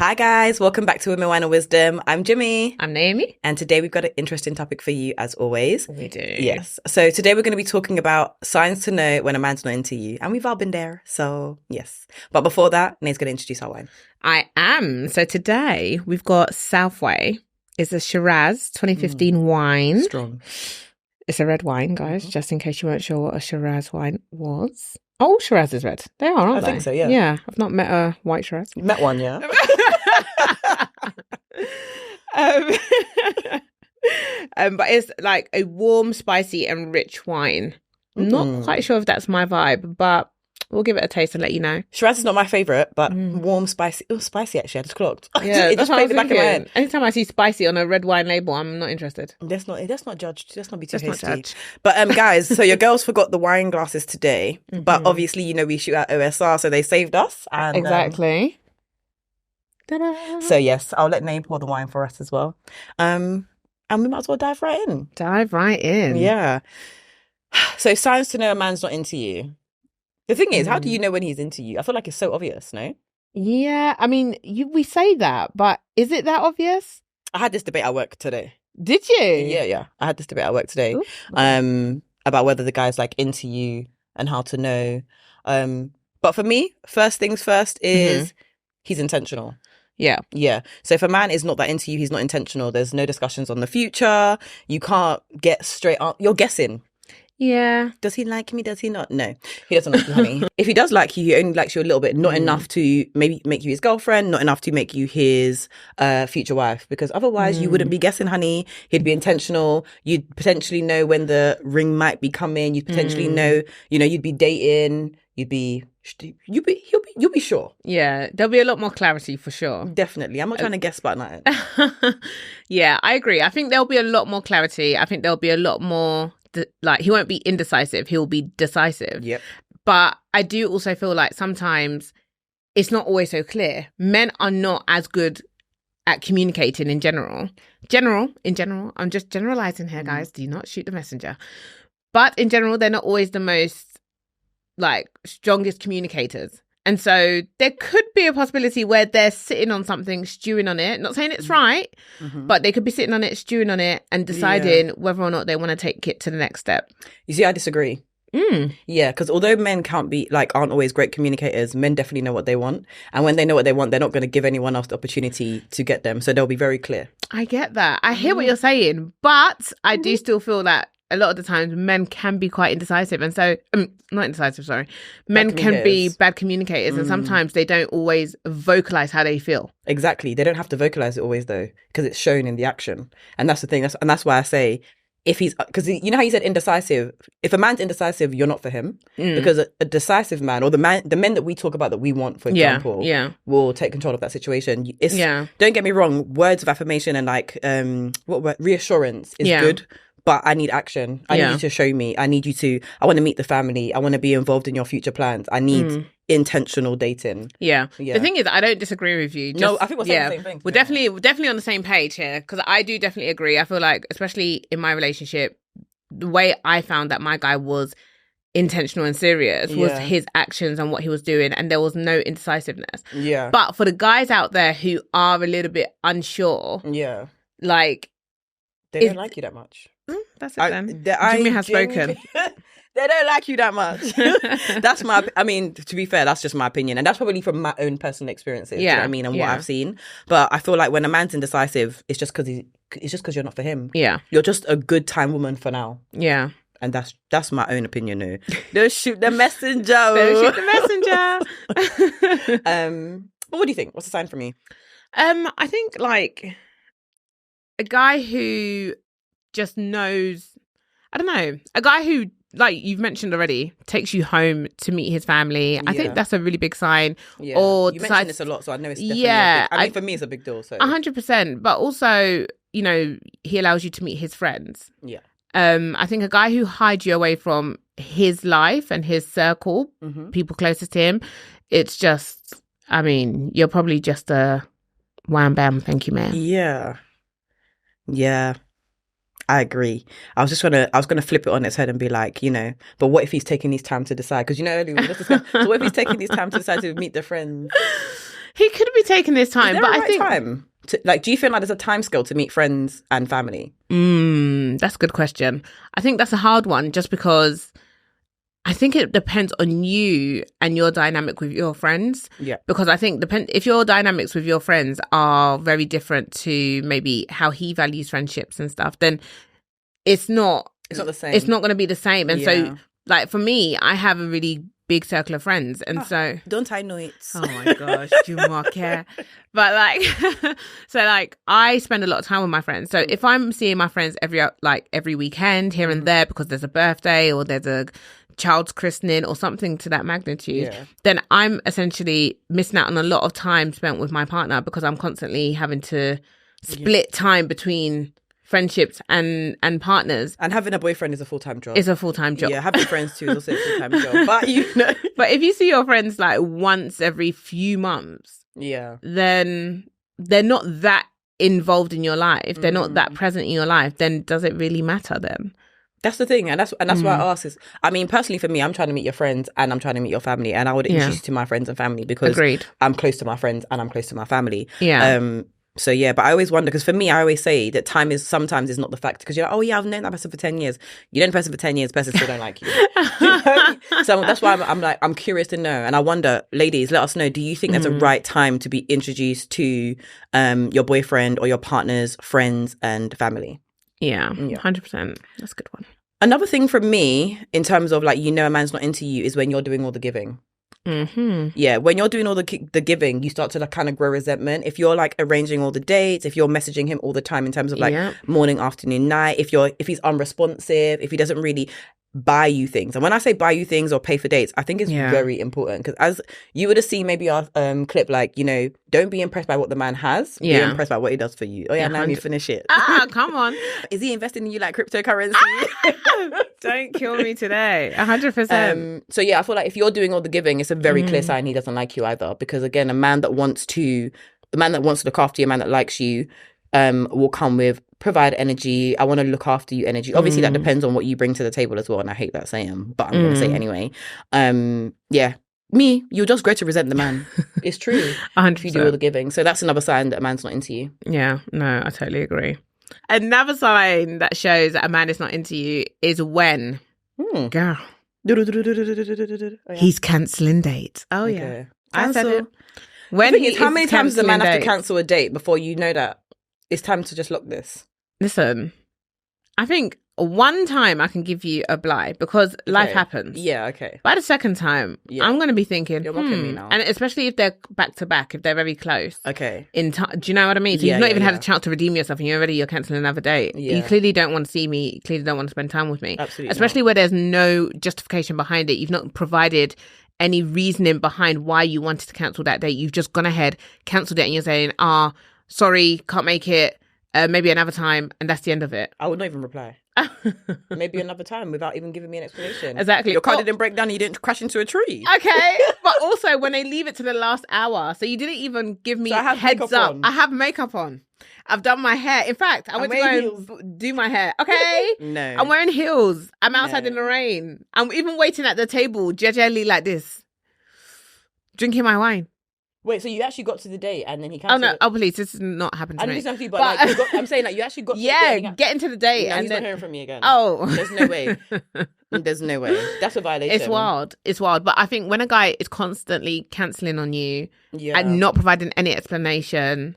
Hi guys, welcome back to Women, Wine and Wisdom. I'm Jimmy. I'm Naomi. And today we've got an interesting topic for you as always. We do. Yes. So today we're going to be talking about signs to know when a man's not into you. And we've all been there. So yes. But before that, Nate's going to introduce our wine. I am. So today we've got Southway. It's a Shiraz 2015 wine. Strong. It's a red wine, guys, just in case you weren't sure what a Shiraz wine was. Oh, Shiraz is red. They are, aren't they? I think so, yeah. Yeah. I've not met a white Shiraz. You met one, yeah? But it's like a warm, spicy and rich wine. Not quite sure if that's my vibe, but we'll give it a taste and let you know. Shiraz is not my favourite, but warm, spicy. Oh, spicy actually. I just clocked. Yeah, it just played the back of my head. Anytime I see spicy on a red wine label, I'm not interested. Let's not judge. Let's not be too Let's not hasty. judge. But guys, so your girls forgot the wine glasses today. But obviously, you know, we shoot at OSR, so they saved us. And, Exactly. Ta-da. So yes, I'll let Nate pour the wine for us as well. And we might as well dive right in. Dive right in. Yeah. So signs to know a man's not into you. The thing is, how do you know when he's into you? I feel like it's so obvious, no? Yeah, I mean, we say that, but is it that obvious? I had this debate at work today. Did you? Yeah. I had this debate at work today. Ooh, okay. About whether the guy's like into you and how to know. But for me, first things first is he's intentional. Yeah. Yeah. So if a man is not that into you, he's not intentional. There's no discussions on the future. You can't get straight up. You're guessing. Yeah. Does he like me? Does he not? No, he doesn't like you, honey. If he does like you, he only likes you a little bit, not enough to maybe make you his girlfriend, not enough to make you his future wife, because otherwise you wouldn't be guessing, honey. He'd be intentional. You'd potentially know when the ring might be coming. You'd potentially know, you know, you'd be dating. You'll be sure. Yeah, there'll be a lot more clarity for sure. Definitely. I'm not trying to guess about nothing. Yeah, I agree. I think there'll be a lot more clarity. I think there'll be a lot more, like, he won't be indecisive. He'll be decisive. Yep. But I do also feel like sometimes it's not always so clear. Men are not as good at communicating in general. In general. I'm just generalizing here, guys. Do not shoot the messenger. But in general, they're not always the most, like, strongest communicators. And so there could be a possibility where they're sitting on something, stewing on it. Not saying it's right, but they could be sitting on it, stewing on it, and deciding whether or not they want to take it to the next step. You see, I disagree. Yeah, because although men aren't always great communicators, men definitely know what they want. And when they know what they want, they're not going to give anyone else the opportunity to get them. So they'll be very clear. I get that. I hear what you're saying, but I do still feel that a lot of the times men can be quite indecisive. And so, not indecisive, sorry. Men can be bad communicators and sometimes they don't always vocalize how they feel. Exactly. They don't have to vocalize it always though, because it's shown in the action. And that's the thing. That's why I say, if he's, because you know how you said indecisive, if a man's indecisive, you're not for him. Because a decisive man, or the men that we talk about that we want, for example, will take control of that situation. Don't get me wrong, words of affirmation and reassurance is good. But I need action. I need you to show me. I need you to, I want to meet the family. I want to be involved in your future plans. I need intentional dating. Yeah. The thing is, I don't disagree with you. No, I think we're saying the same thing. We're definitely on the same page here, because I do definitely agree. I feel like, especially in my relationship, the way I found that my guy was intentional and serious was his actions and what he was doing, and there was no indecisiveness. Yeah. But for the guys out there who are a little bit unsure, like, they don't like you that much. That's it then. Jimmy has spoken. They don't like you that much. That's to be fair, that's just my opinion. And that's probably from my own personal experiences. Do you know what I mean? And what I've seen. But I feel like when a man's indecisive, it's just because you're not for him. Yeah. You're just a good time woman for now. Yeah. And that's my own opinion. No. Don't shoot the messenger. Don't shoot the messenger. But what do you think? What's the sign for me? I think like a guy who just knows, I don't know, a guy who, like you've mentioned already, takes you home to meet his family. I think that's a really big sign. Yeah. Or you mentioned this a lot, so I know it's definitely for me it's a big deal. So 100%. But also, you know, he allows you to meet his friends. Yeah. I think a guy who hides you away from his life and his circle, people closest to him, it's just, I mean, you're probably just a wham bam, thank you, man. Yeah. Yeah. I agree. I was gonna flip it on its head and be like, you know, but what if he's taking his time to decide? Because you know earlier we just discussed, so what if he's taking his time to decide to meet their friends? He could be taking his time, Is there but a I right think time to, like, do you feel like there's a time scale to meet friends and family? that's a good question. I think that's a hard one, just because I think it depends on you and your dynamic with your friends. Yeah. Because I think if your dynamics with your friends are very different to maybe how he values friendships and stuff, then it's not the same. It's not going to be the same. And Yeah. so, like, for me, I have a really big circle of friends, and so don't I know it? oh my gosh, do you not care? But like, so like, I spend a lot of time with my friends. So if I'm seeing my friends every weekend here and there because there's a birthday or there's a child's christening or something to that magnitude, then I'm essentially missing out on a lot of time spent with my partner because I'm constantly having to split time between friendships and partners. And having a boyfriend is a full-time job. It's a full-time job. Yeah, having friends too is also a full-time job. But you know. But if you see your friends like once every few months, then they're not that involved in your life. They're not that present in your life. Then does it really matter then? That's the thing, and that's why I ask is, I mean, personally for me, I'm trying to meet your friends and I'm trying to meet your family, and I would introduce you to my friends and family because I'm close to my friends and I'm close to my family. Yeah. So yeah, but I always wonder, because for me, I always say that time is sometimes is not the factor, because you're like, oh yeah, I've known that person for 10 years. You know the person for 10 years, the person still don't like you. You know? So that's why I'm curious to know. And I wonder, ladies, let us know, do you think there's a right time to be introduced to your boyfriend or your partner's friends and family? Yeah, 100%. That's a good one. Another thing from me, in terms of like, a man's not into you, is when you're doing all the giving. Yeah, when you're doing all the giving, you start to like kind of grow resentment. If you're like arranging all the dates, if you're messaging him all the time in terms of like morning, afternoon, night, if he's unresponsive, if he doesn't really buy you things. And when I say buy you things or pay for dates, I think it's very important, because as you would have seen maybe our clip, like, don't be impressed by what the man has, be impressed by what he does for you. Oh yeah, now you finish it. Come on. Is he investing in you like cryptocurrency? Don't kill me today. 100%. So yeah, I feel like if you're doing all the giving, it's a very clear sign he doesn't like you either, because again, the man that wants to look after you, a man that likes you, will come with provide energy. I want to look after you energy. Obviously that depends on what you bring to the table as well, and I hate that saying, but I'm going to say it anyway. You'll just grow to resent the man. It's true. 100%. If you do all the giving. So that's another sign that a man's not into you. Yeah, no, I totally agree. Another sign that shows that a man is not into you is when girl, he's cancelling dates. Oh yeah, I said it. How many times does a man have to cancel a date before you know that it's time to just lock this? Listen, I think one time I can give you a blie because life happens. Yeah, okay. By the second time, I'm going to be thinking, you're mocking me now. And especially if they're back to back, if they're very close. Okay. Do you know what I mean? So you've not even had a chance to redeem yourself, and you're cancelling another date. Yeah. You clearly don't want to see me. You clearly don't want to spend time with me. Absolutely. Especially where there's no justification behind it. You've not provided any reasoning behind why you wanted to cancel that date. You've just gone ahead, cancelled it, and you're saying, sorry, can't make it. Maybe another time, and that's the end of it. I would not even reply. Maybe another time, without even giving me an explanation. Exactly. Your car didn't break down and you didn't crash into a tree. Okay. But also when they leave it to the last hour, so you didn't even give me heads up. I have makeup on. I've done my hair. In fact, I went to go and do my hair. Okay. No. I'm wearing heels. I'm outside in the rain. I'm even waiting at the table, gingerly like this, drinking my wine. Wait, so you actually got to the date and then he cancelled it? Oh, please, this has not happened to me. But I'm saying like you actually got to the date. Getting to the date. And he's not hearing from me again. Oh. There's no way. There's no way. That's a violation. It's wild. But I think when a guy is constantly cancelling on you and not providing any explanation,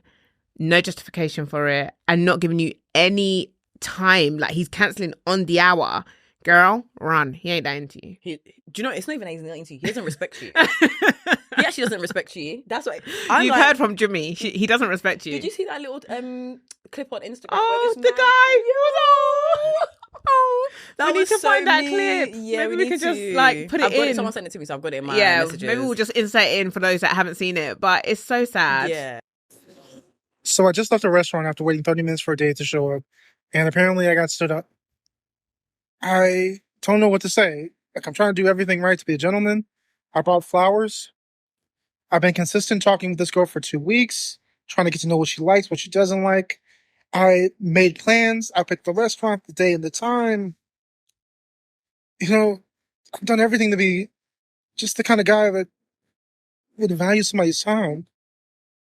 no justification for it, and not giving you any time, like he's cancelling on the hour, girl, run. He ain't that into you. Do you know, it's not even that he's not into you. He doesn't respect you. He actually doesn't respect you. That's what you've heard from Jimmy. He doesn't respect you. Did you see that little clip on Instagram? Oh, the guy. We need to find that clip. Yeah, maybe we can just like put it in. Someone sent it to me, so I've got it in my messages. Maybe we'll just insert it in for those that haven't seen it. But it's so sad. Yeah. So I just left a restaurant after waiting 30 minutes for a date to show up, and apparently I got stood up. I don't know what to say. Like, I'm trying to do everything right to be a gentleman. I brought flowers. I've been consistent talking with this girl for 2 weeks, trying to get to know what she likes, what she doesn't like. I made plans. I picked the restaurant, the day, and the time. I've done everything to be just the kind of guy that would value somebody's time.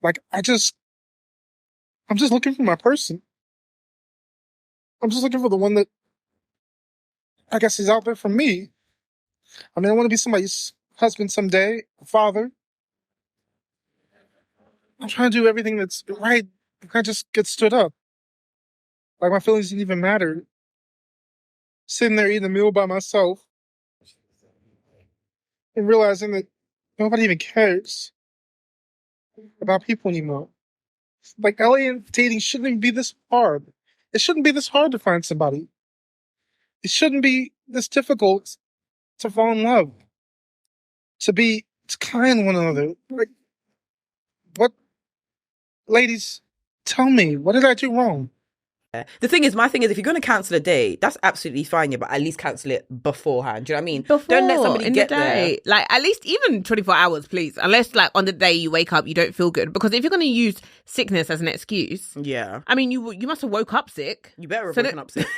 Like, I'm just looking for my person. I'm just looking for the one that I guess is out there for me. I mean, I want to be somebody's husband someday, a father. I'm trying to do everything that's right. I just get stood up. Like, my feelings didn't even matter. Sitting there eating a meal by myself and realizing that nobody even cares about people anymore. Like, alien dating shouldn't even be this hard. It shouldn't be this hard to find somebody. It shouldn't be this difficult to fall in love. To be kind to one another. Like, what? Ladies, tell me, what did I do wrong? The thing is, my thing is, if you're going to cancel a date, that's absolutely fine, yeah, but at least cancel it beforehand. Do you know what I mean? Don't let somebody in get the day. there. Like, at least even 24 hours, please. Unless, like, on the day you wake up, you don't feel good. Because if you're going to use sickness as an excuse, Yeah. I mean, you must have woke up sick. You better have So woken up sick.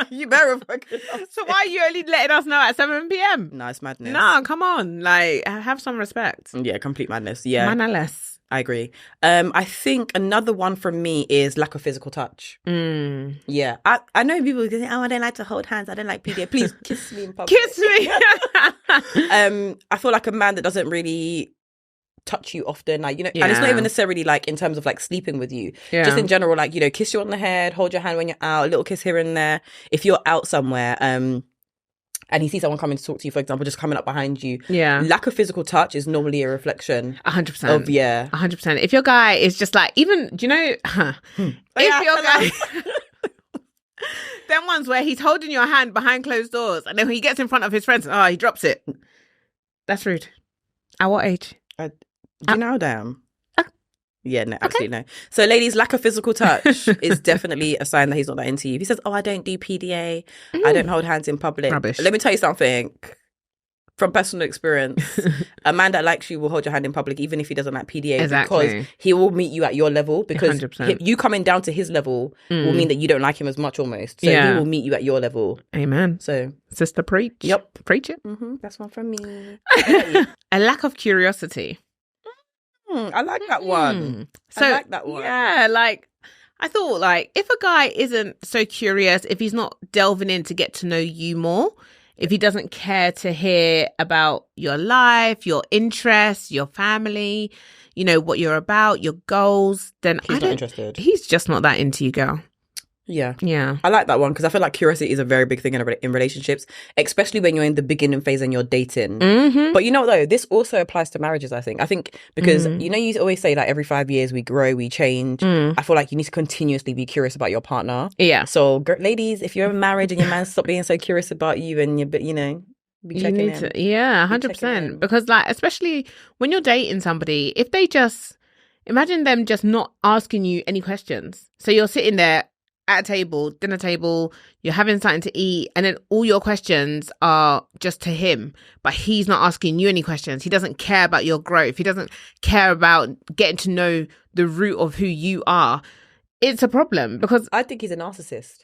You better have woken up sick. So why are you only letting us know at 7 p.m? No, it's madness. No, come on. Like, have some respect. Yeah, complete madness. Yeah. Mannerless. I agree. I think another one from me is lack of physical touch. Yeah. I know people can say, oh, I don't like to hold hands. I don't like PDA. Please kiss me in public. Kiss me. I feel like a man that doesn't really touch you often, like, you know, and it's not Yeah. even necessarily like in terms of like sleeping with you. Yeah. Just in general, like, you know, kiss you on the head, hold your hand when you're out, a little kiss here and there. If you're out somewhere, and he sees someone coming to talk to you, for example, just coming up behind you. Yeah. Lack of physical touch is normally a reflection 100%. of, yeah. 100%. If your guy is just like, even, do you know, if your guy, them ones where he's holding your hand behind closed doors and then when he gets in front of his friends, he drops it. That's rude. At what age? Do you know how damn? Yeah, no, absolutely no. So, ladies, lack of physical touch is definitely a sign that he's not that into you. If he says, I don't do PDA, I don't hold hands in public. Rubbish. Let me tell you something from personal experience. A man that likes you will hold your hand in public, even if he doesn't like PDA, Exactly. because he will meet you at your level. Because 100%. you coming down to his level will mean that you don't like him as much almost. So, Yeah. he will meet you at your level. Amen. So, Sister, preach. Yep. Preach it. that's one from me. A lack of curiosity. I like that one. So, I like that one. Yeah, like, I thought, like, if a guy isn't so curious, if he's not delving in to get to know you more, if he doesn't care to hear about your life, your interests, your family, you know, what you're about, your goals, then He's not interested. He's just not that into you, girl. Yeah. Yeah. I like that one because I feel like curiosity is a very big thing in relationships, especially when you're in the beginning phase and you're dating. Mm-hmm. But you know what, though, this also applies to marriages, I think. Because, you know, you always say like every 5 years we grow, we change. I feel like you need to continuously be curious about your partner. Yeah. So, ladies, if you're married and your man stop being so curious about you and you're, you know, be checking in. Yeah, Be checking 100%. in. Because, like, especially when you're dating somebody, if they just, imagine them just not asking you any questions. So you're sitting there at a table, dinner table, you're having something to eat, and then all your questions are just to him, but he's not asking you any questions. He doesn't care about your growth. He doesn't care about getting to know the root of who you are. It's a problem because I think he's a narcissist.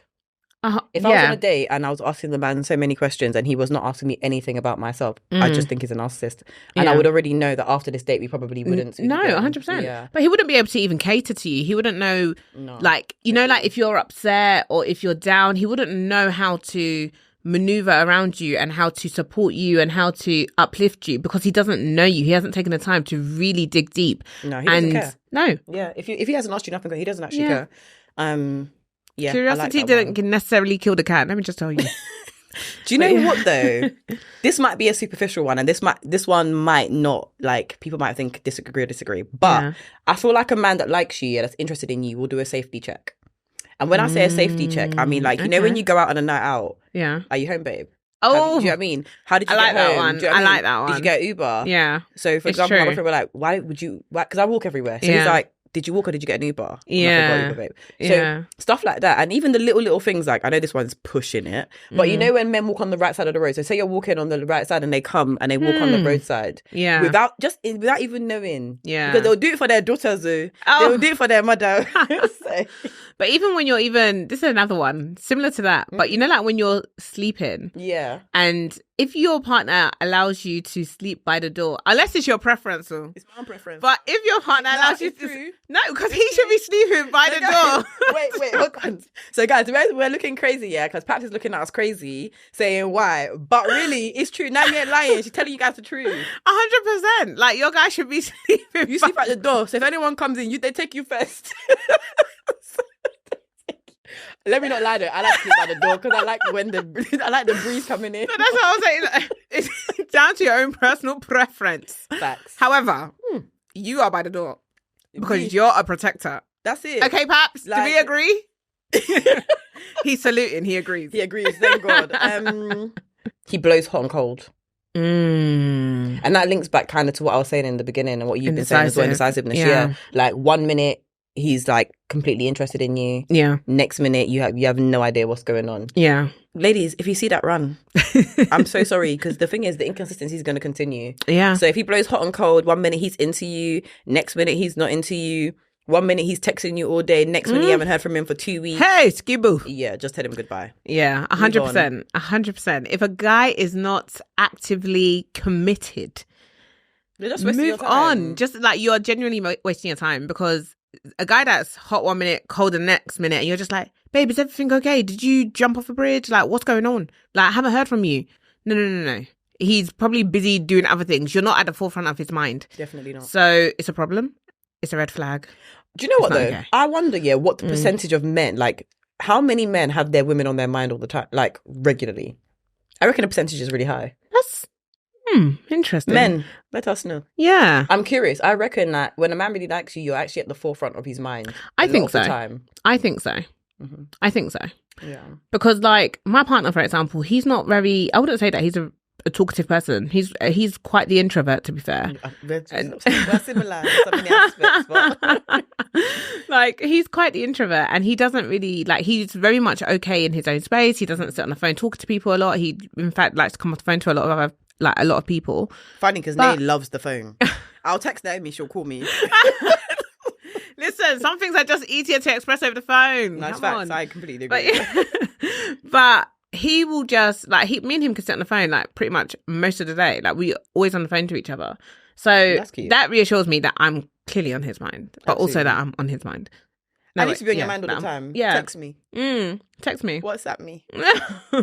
If I was on a date and I was asking the man so many questions and he was not asking me anything about myself, I just think he's a narcissist. And I would already know that after this date, we probably wouldn't speak No, again. 100%. Yeah. But he wouldn't be able to even cater to you. He wouldn't know, like, you know, like if you're upset or if you're down, he wouldn't know how to maneuver around you and how to support you and how to uplift you because he doesn't know you. He hasn't taken the time to really dig deep. No, he doesn't care. No. Yeah, if he hasn't asked you nothing, he doesn't actually care. Yeah, Curiosity I like that didn't one. necessarily kill the cat. Let me just tell you. Do you know what though? This might be a superficial one, and this one might not, like, people might think disagree. But I feel like a man that likes you, that's interested in you, will do a safety check. And when I say a safety check, I mean, like, you know, when you go out on a night out, are you home, babe? Do you know what I mean? How did you I like get home? that one. Do you know what I mean? like that one. Did you get Uber? Yeah. So, for It's example, my true. friend were like, why would you? Because I walk everywhere. So he's like, did you walk or did you get an Uber? I'm like, I got Uber, babe. So stuff like that. And even the little things, like, I know this one's pushing it, but you know when men walk on the right side of the road, so say you're walking on the right side and they come and they walk on the roadside. Yeah. Without even knowing. Yeah. Because they'll do it for their daughters, though. Oh. They'll do it for their mother. So, But even when this is another one, similar to that, but you know, like when you're sleeping yeah. and if your partner allows you to sleep by the door, unless it's your preference, though. It's my own preference. But if your partner allows you to, no, because he should be sleeping by the door. Wait, hold on. So guys, we're looking crazy, yeah, because Paps is looking at us crazy, saying why, but really, it's true. Now you ain't lying. She's telling you guys the truth. 100%. Like your guy should be sleeping. You sleep at the door. So if anyone comes in, they take you first. Let me not lie though. I like to sleep by the door because I like the breeze coming in. So that's what I was saying. Like, it's down to your own personal preference. Facts. However, you are by the door because you're a protector. That's it. Okay, Paps, do we agree? He's saluting. He agrees. Thank God. He blows hot and cold. And that links back kind of to what I was saying in the beginning and what you've been saying as well, indecisiveness. Yeah. Like 1 minute he's like completely interested in you. Yeah. Next minute you have no idea what's going on. Yeah. Ladies, if you see that, run. I'm so sorry, because the thing is the inconsistency is going to continue. Yeah. So if he blows hot and cold, 1 minute he's into you, next minute he's not into you. 1 minute he's texting you all day, next minute you haven't heard from him for 2 weeks. Hey, skiboo. Yeah, just tell him goodbye. Yeah, 100%. 100%. If a guy is not actively committed, just move on. Just like you're genuinely wasting your time, because a guy that's hot 1 minute, cold the next minute, and you're just like, babe, is everything okay? Did you jump off a bridge? Like, what's going on? Like, I haven't heard from you. No. He's probably busy doing other things. You're not at the forefront of his mind. Definitely not. So it's a problem. It's a red flag. Do you know what though? Okay. I wonder, what the percentage of men, like how many men have their women on their mind all the time, like regularly? I reckon the percentage is really high. That's interesting. Men, let us know. Yeah. I'm curious. I reckon that when a man really likes you, you're actually at the forefront of his mind. I think so. I think so. Yeah. Because like my partner, for example, he's not very, I wouldn't say that he's a talkative person. He's quite the introvert, to be fair. We're similar in so many aspects, but like he's quite the introvert, and he doesn't really like. He's very much okay in his own space. He doesn't sit on the phone talking to people a lot. He, in fact, likes to come off the phone to a lot of people. Funny because Nay loves the phone. I'll text Naomi, she'll call me. Listen, some things are just easier to express over the phone. Nice facts. I completely agree. But he will just like me and him can sit on the phone like pretty much most of the day. Like we always on the phone to each other. So that reassures me that I'm clearly on his mind, but also that I'm on his mind. I need to be on your mind all the time. Yeah. Text me. Text me. WhatsApp me.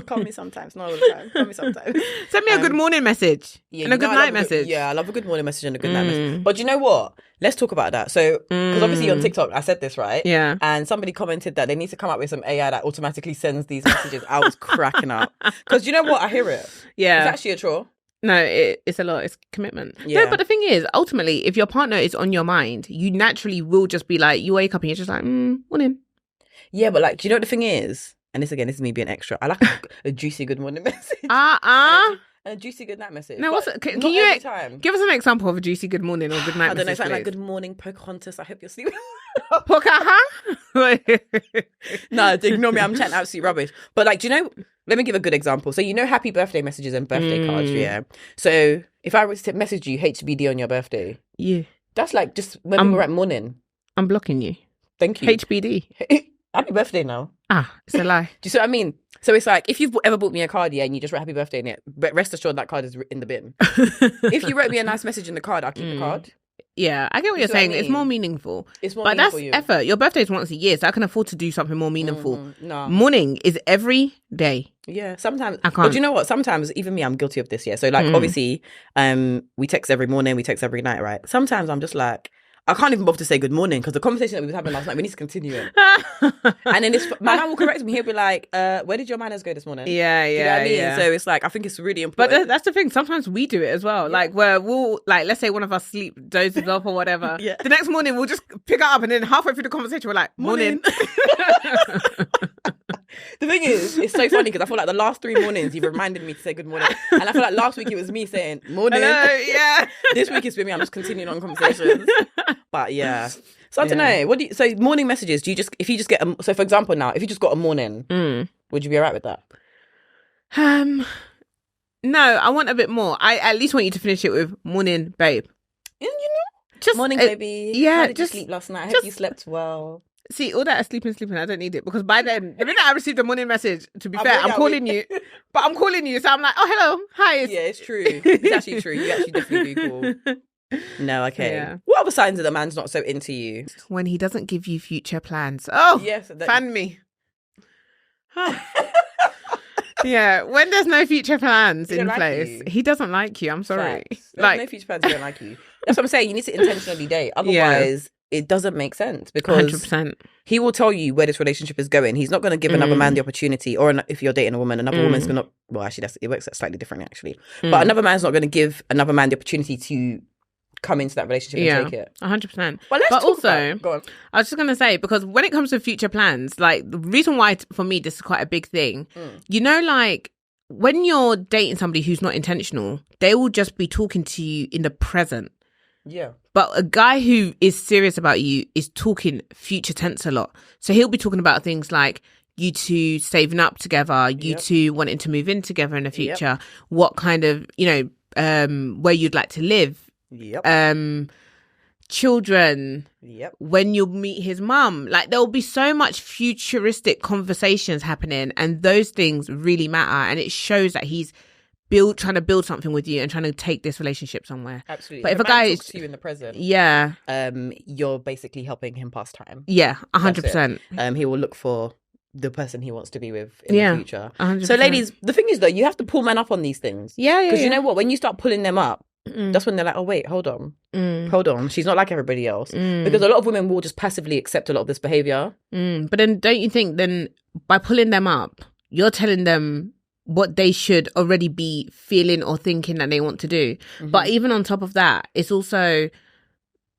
Call me sometimes. Not all the time. Call me sometimes. Send me a good morning message and a good night message. I love a good morning message and a good night message. But you know what? Let's talk about that. So, because obviously on TikTok, I said this, right? Yeah. And somebody commented that they need to come up with some AI that automatically sends these messages. I was cracking up. Because you know what? I hear it. Yeah. It's actually a chore. No, it's a lot. It's commitment. Yeah. No, but the thing is, ultimately, if your partner is on your mind, you naturally will just be like, you wake up and you're just like, morning. Yeah, but like, do you know what the thing is? And this is me being extra. I like a juicy good morning message. And a juicy good night message. No, can you give us an example of a juicy good morning or good night message? I don't know, something like good morning, Pocahontas. I hope you're sleeping. Pocahontas? No, ignore me. I'm chatting absolute rubbish. But like, do you know? Let me give a good example. So you know, happy birthday messages and birthday cards. Yeah. So if I was to message you HBD on your birthday, that's like just when we were at morning. I'm blocking you. Thank you. HBD. Happy birthday now. It's a lie. Do you see what I mean? So it's like, if you've ever bought me a card, and you just write happy birthday in it, rest assured that card is in the bin. If you wrote me a nice message in the card, I'll keep the card. Yeah, I get what you're saying. It's more meaningful. It's more meaningful. But that's effort. Your birthday is once a year, so I can afford to do something more meaningful. No. Morning is every day. Yeah, sometimes. I can't. But do you know what? Sometimes, even me, I'm guilty of this, yeah. So like, obviously, we text every morning, we text every night, right? Sometimes I'm just like, I can't even bother to say good morning because the conversation that we were having last night, we need to continue it. And then my man will correct me. He'll be like, where did your manners go this morning? Yeah. Do you know what I mean? Yeah. So it's like, I think it's really important. But that's the thing. Sometimes we do it as well. Yeah. Like where we'll, like, let's say one of us dozes off or whatever. Yeah. The next morning we'll just pick it up and then halfway through the conversation we're like, morning. The thing is, it's so funny because I feel like the last 3 mornings you've reminded me to say good morning. And I feel like last week it was me saying morning. Hello, yeah. This week it's with me. I'm just continuing on conversations. But yeah. So I don't know. So morning messages, if you just get so for example now, if you just got a morning, would you be alright with that? No, I want a bit more. I at least want you to finish it with morning, babe. And you know, just morning, baby. Yeah. How did you sleep last night? I hope you slept well. See, all that sleeping, I don't need it because by then, the minute I received a morning message, to be fair, already I'm calling you. But I'm calling you, so I'm like, oh, hello, hi. Yeah, it's true. It's actually true. You actually definitely do call. No, okay. Yeah. What other signs that the man's not so into you? When he doesn't give you future plans. Oh, Yes, fan me. Yeah, when there's no future plans in place, he doesn't like you. I'm sorry. Facts. Like, no future plans, he don't like you. That's what I'm saying. You need to intentionally date. Otherwise, it doesn't make sense because 100%. he will tell you where this relationship is going. He's not going to give another man the opportunity, or if you're dating a woman, another woman's going to, well, actually, it works slightly differently, actually. But another man's not going to give another man the opportunity to come into that relationship and take it. 100%. But also, go on. I was just going to say, because when it comes to future plans, like the reason why for me this is quite a big thing, you know, like when you're dating somebody who's not intentional, they will just be talking to you in the present. Yeah. But a guy who is serious about you is talking future tense a lot. So he'll be talking about things like you two saving up together, you two wanting to move in together in the future, what kind of, you know, where you'd like to live. Children, when you'll meet his mum, like there'll be so much futuristic conversations happening, and those things really matter, and it shows that he's trying to build something with you and trying to take this relationship somewhere. Absolutely. But if a guy talks to you in the present, you're basically helping him pass time. 100%. He will look for the person he wants to be with in the future. 100%. So ladies, the thing is though, you have to pull men up on these things. Because you know what, when you start pulling them up, that's when they're like, oh wait, hold on, she's not like everybody else. Because a lot of women will just passively accept a lot of this behavior. But then don't you think then by pulling them up, you're telling them what they should already be feeling or thinking that they want to do? But even on top of that, it's also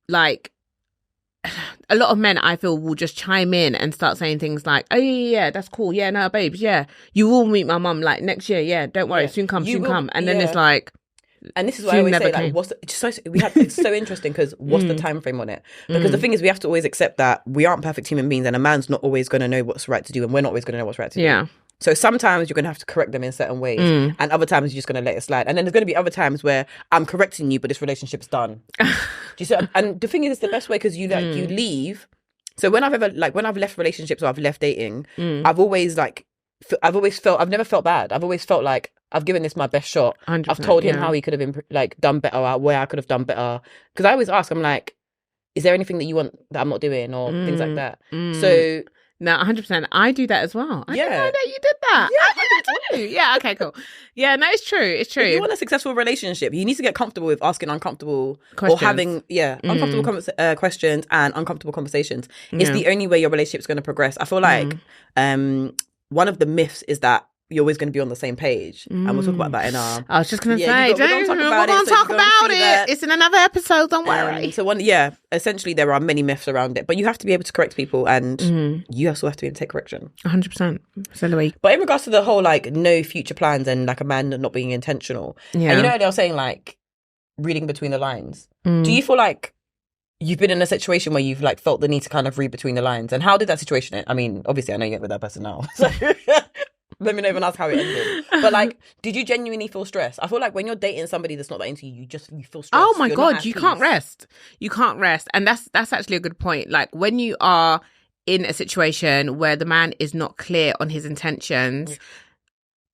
like a lot of men, I feel, will just chime in and start saying things like, oh yeah, that's cool, yeah, no, babes, yeah, you will meet my mum like next year, yeah, don't worry, soon come. And then it's like, and this is why I always say, like, it's so interesting because what's the time frame on it? Because the thing is, we have to always accept that we aren't perfect human beings, and a man's not always going to know what's right to do, and we're not always going to know what's right to do. So sometimes you're going to have to correct them in certain ways, and other times you're just going to let it slide. And then there's going to be other times where I'm correcting you, but this relationship's done. Do you see? And the thing is, it's the best way because you you leave. So when I've left relationships or I've left dating, I've never felt bad. I've always felt like I've given this my best shot. I've told him how he could have done better, where I could have done better. Because I always ask, I'm like, is there anything that you want that I'm not doing or things like that? So no, 100%. I do that as well. I didn't know that you did that. Yeah, I did that too. Yeah, okay, cool. Yeah, no, it's true. It's true. If you want a successful relationship, you need to get comfortable with asking uncomfortable questions. Or having uncomfortable questions and uncomfortable conversations. It's the only way your relationship's going to progress. I feel like one of the myths is that you're always going to be on the same page, and we'll talk about that in our. I was just going to say, we're going to talk about it. It's in another episode. Don't worry. So essentially, there are many myths around it, but you have to be able to correct people, and you also have to be able to take correction. 100%. So Louis. But in regards to the whole like no future plans and like a man not being intentional, and you know they were saying like reading between the lines. Do you feel like you've been in a situation where you've like felt the need to kind of read between the lines, and how did that situation end? I mean, obviously, I know you're with that person now. So let me not even ask how it ended. But like, did you genuinely feel stressed? I feel like when you're dating somebody that's not that into you, you feel stressed. Oh my God, you can't rest. You can't rest. And that's actually a good point. Like when you are in a situation where the man is not clear on his intentions,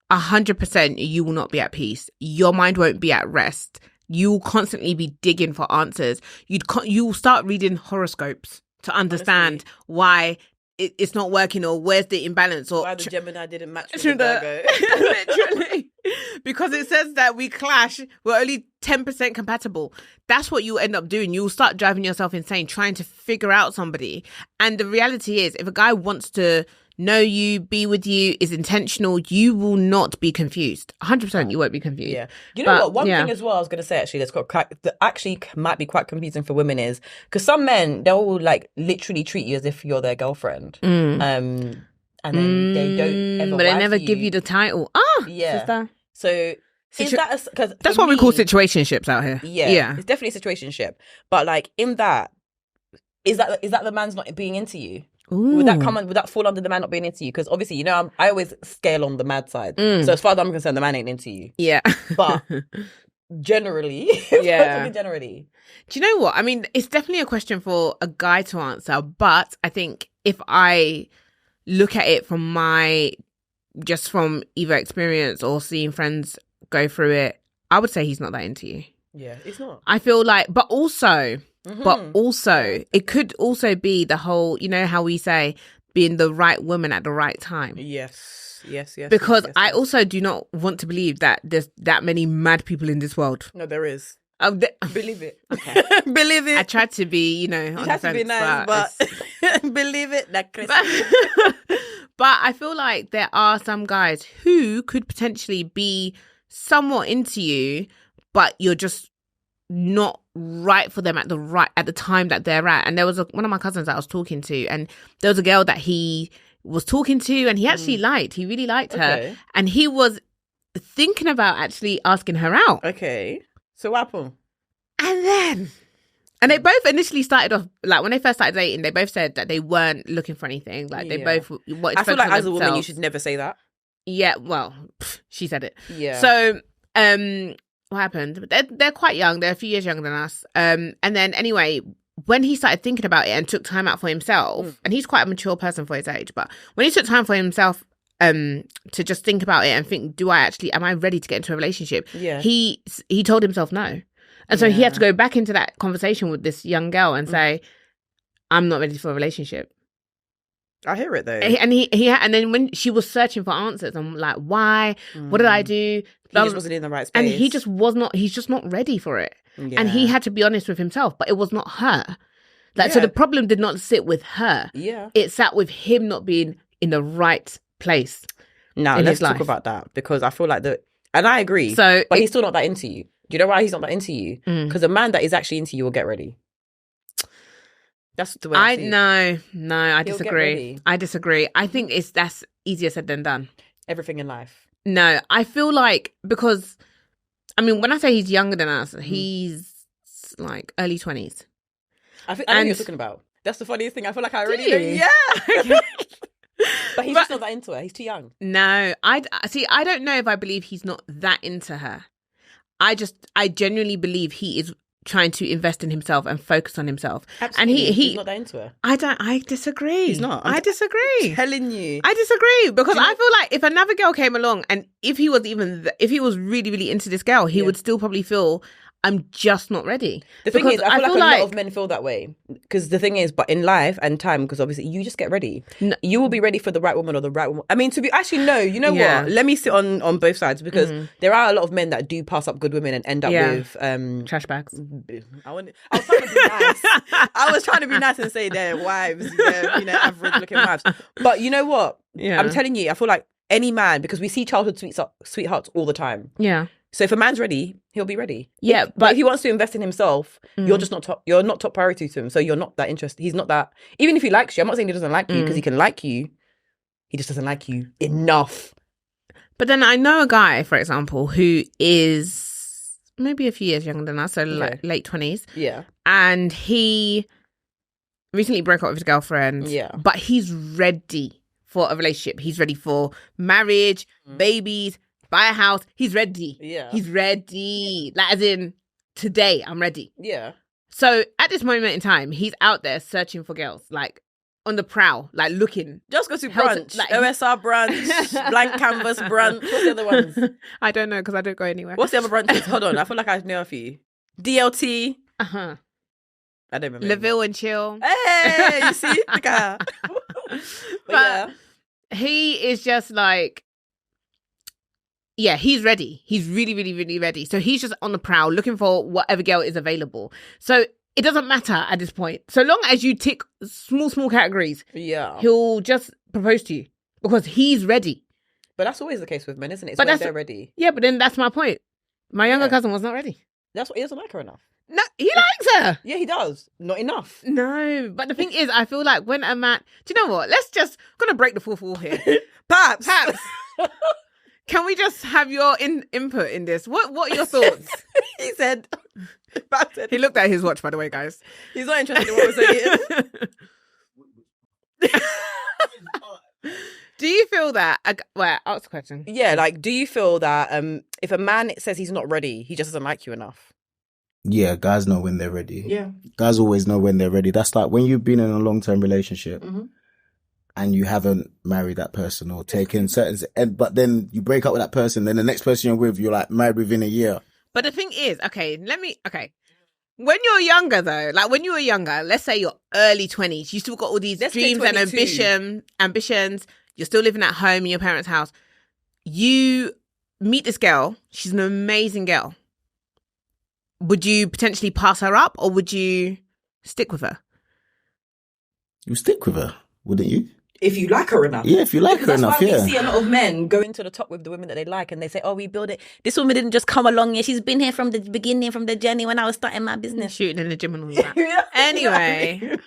100% you will not be at peace. Your mind won't be at rest. You will constantly be digging for answers. You will start reading horoscopes to understand why it's not working, or where's the imbalance, or why the Gemini didn't match with the Virgo. Literally, because it says that we clash, we're only 10% compatible. That's what you end up doing. You'll start driving yourself insane trying to figure out somebody. And the reality is, if a guy wants to know you, be with you, is intentional, you will not be confused. 100% you won't be confused. Yeah. You know what? One thing as well I was going to say actually that actually might be quite confusing for women is because some men, they'll like literally treat you as if you're their girlfriend. And then they don't ever but they never give you the title. Sister. So is that because that's what we call situationships out here. Yeah. It's definitely a situationship. But like in that, is that the man's not being into you? Ooh. Would that fall under the man not being into you? Because obviously, you know, I always scale on the mad side. So as far as I'm concerned, the man ain't into you. Yeah. But generally, generally. Do you know what? I mean, it's definitely a question for a guy to answer, but I think if I look at it from from either experience or seeing friends go through it, I would say he's not that into you. Yeah, it's not. I feel like, but also, it could also be the whole, you know how we say being the right woman at the right time. Yes. Because yes. I also do not want to believe that there's that many mad people in this world. No, there is. Believe it. Okay. Believe it. I tried to be, on the fence, to be nice, but believe it. That But I feel like there are some guys who could potentially be somewhat into you, but you're just not right for them at the time that they're at. And there was one of my cousins that I was talking to, and there was a girl that he was talking to, and he actually really liked her, and he was thinking about actually asking her out. Okay, so what happened? And they both initially started off, like, when they first started dating, they both said that they weren't looking for anything. Like, they both wanted to I feel like as a woman, you themselves. should never say that. Yeah, well, she said it. Yeah. So, what happened? They're quite young. They're a few years younger than us. And then anyway, when he started thinking about it and took time out for himself, and he's quite a mature person for his age, but when he took time for himself to just think about it and think, am I ready to get into a relationship? Yeah. He told himself no. And so he had to go back into that conversation with this young girl and say, I'm not ready for a relationship. I hear it though. And then when she was searching for answers, I'm like, why? What did I do? He just wasn't in the right space. And he's just not ready for it. Yeah. And he had to be honest with himself, but it was not her. So the problem did not sit with her. Yeah. It sat with him not being in the right place. Now, let's talk about that, because I feel like and I agree, but he's still not that into you. Do you know why he's not that into you? Because a man that is actually into you will get ready. That's the way I see it. No, I disagree. I think that's easier said than done. Everything in life. No, I feel like, because, I mean, when I say he's younger than us, he's like early 20s. I know what you're talking about. That's the funniest thing. I feel like I already know. Yeah. But he's just not that into her. He's too young. No, I don't know if I believe he's not that into her. I genuinely believe he is trying to invest in himself and focus on himself. Absolutely. And he's not that into her. I disagree. He's not. I disagree. I'm telling you. I disagree, because I feel like if another girl came along, and if he was really, really into this girl, he would still probably feel, I'm just not ready. The thing is, I feel like a lot of men feel that way. Because the thing is, but in life and time, because obviously you just get ready. No. You will be ready for the right woman or the right woman. I mean, you know what? Let me sit on both sides, because there are a lot of men that do pass up good women and end up with trash bags. I was trying to be nice. I was trying to be nice and say their wives, average looking wives. But you know what? Yeah. I'm telling you, I feel like any man, because we see childhood sweethearts all the time. Yeah. So if a man's ready, he'll be ready. Yeah, but if he wants to invest in himself, you're just not top. You're not top priority to him. So you're not that interested. He's not that. Even if he likes you, I'm not saying he doesn't like you, because he can like you. He just doesn't like you enough. But then I know a guy, for example, who is maybe a few years younger than us, so like late 20s. Yeah. And he recently broke up with his girlfriend. Yeah. But he's ready for a relationship. He's ready for marriage, babies, buy a house. He's ready. Yeah. He's ready. Like, as in, today, I'm ready. Yeah. So at this moment in time, he's out there searching for girls, like on the prowl, like looking. Just go to brunch. Like, OSR brunch, blank canvas brunch. What's the other ones? I don't know, because I don't go anywhere. What's the other brunches? Hold on. I feel like I know a few. DLT. Uh-huh. I don't remember. LaVille and Chill. Hey, you see? The guy. But he is just like, yeah, he's ready. He's really, really, really ready. So he's just on the prowl looking for whatever girl is available. So it doesn't matter at this point. So long as you tick small categories, he'll just propose to you because he's ready. But that's always the case with men, isn't it? It's when they're ready. Yeah, but then that's my point. My younger cousin was not ready. That's what he doesn't like her enough. No, he likes her. Yeah, he does. Not enough. No, but the thing is, I feel like when a man... Do you know what? I'm going to break the fourth wall here. Perhaps. Can we just have your input in this? What are your thoughts? He said... He looked at his watch, by the way, guys. He's not interested in what we're saying. Do you feel that... ask the question. Yeah, like, do you feel that if a man says he's not ready, he just doesn't like you enough? Yeah, guys know when they're ready. Yeah. Guys always know when they're ready. That's like when you've been in a long-term relationship and you haven't married that person or taken certain, but then you break up with that person, then the next person you're with, you're like married within a year. But the thing is, when you're younger though, like when you were younger, let's say you're early 20s, you still got all these dreams and ambitions. You're still living at home in your parents' house. You meet this girl. She's an amazing girl. Would you potentially pass her up, or would you stick with her? You stick with her, wouldn't you? If you like her enough. Yeah, if you like her enough, yeah. That's why we see a lot of men going to the top with the women that they like, and they say, oh, we build it. This woman didn't just come along. Yeah, she's been here from the beginning, from the journey when I was starting my business. Shooting in the gym and all that. Anyway.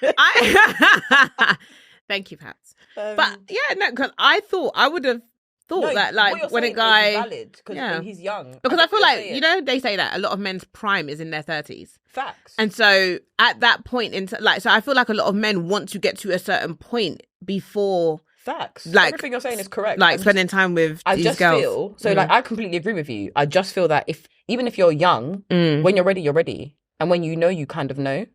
Thank you, Pats. But yeah, no, because I would have thought that, like, when a guy... valid, because he's young. Because I feel like, you know, they say that a lot of men's prime is in their 30s. Facts. And so at that point, so I feel like a lot of men want to get to a certain point before... Facts. Like, everything you're saying is correct. Like, spending time with these girls. Like, I completely agree with you. I just feel that even if you're young, when you're ready, you're ready. And when you know, you kind of know.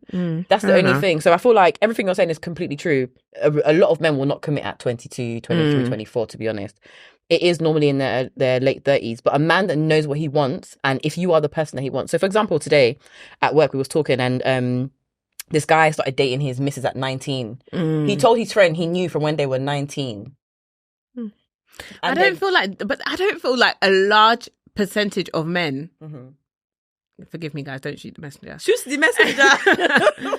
That's the only thing. So I feel like everything you're saying is completely true. A lot of men will not commit at 22, 23, 24, to be honest. It is normally in their late 30s. But a man that knows what he wants, and if you are the person that he wants. So, for example, today at work, we was talking, and this guy started dating his missus at 19. He told his friend he knew from when they were 19. I don't feel like a large percentage of men... Forgive me, guys, don't shoot the messenger. Shoot the messenger.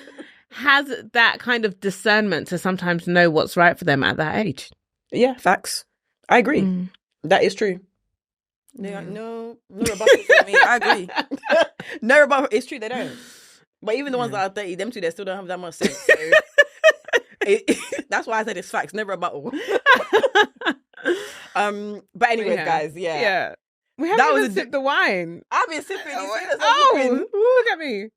Has that kind of discernment to sometimes know what's right for them at that age. Yeah, facts. I agree. That is true. No rebuttal for me. I agree. No rebuttal. It's true, they don't. But even the ones that are 30, them two, they still don't have that much sense. So that's why I said it's facts. No rebuttal. But anyways, guys, yeah. We haven't even sipped the wine. I've been sipping. Look at me.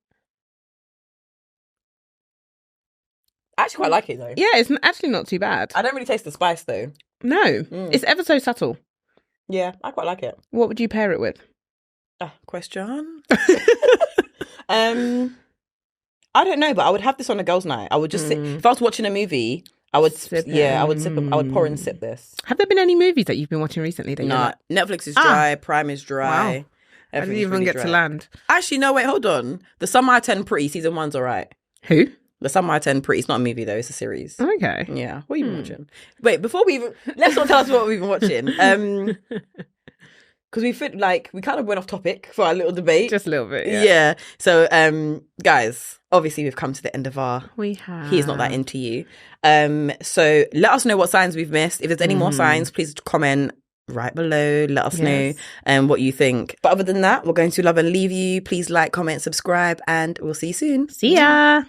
I actually quite like it though. Yeah, it's actually not too bad. I don't really taste the spice though. No, it's ever so subtle. Yeah, I quite like it. What would you pair it with? Question. I don't know, but I would have this on a girls' night. I would just sit. If I was watching a movie, I would sip. I would sip. I would pour and sip this. Have there been any movies that you've been watching recently? That no, Netflix is dry. Prime is dry. Wow. I didn't even get to land. Actually, no. Wait, hold on. The Summer I Turned Pretty season 1's alright. Who? The Summer I Turned Pretty. It's not a movie though. It's a series. Okay. Yeah. What have you been watching? Wait, before we even let's not tell us what we've been watching. Because we kind of went off topic for our little debate. Just a little bit, yeah. So, guys, obviously we've come to the end of our... We have. He's not that into you. So let us know what signs we've missed. If there's any more signs, please comment right below. Let us know what you think. But other than that, we're going to love and leave you. Please like, comment, subscribe, and we'll see you soon. See ya.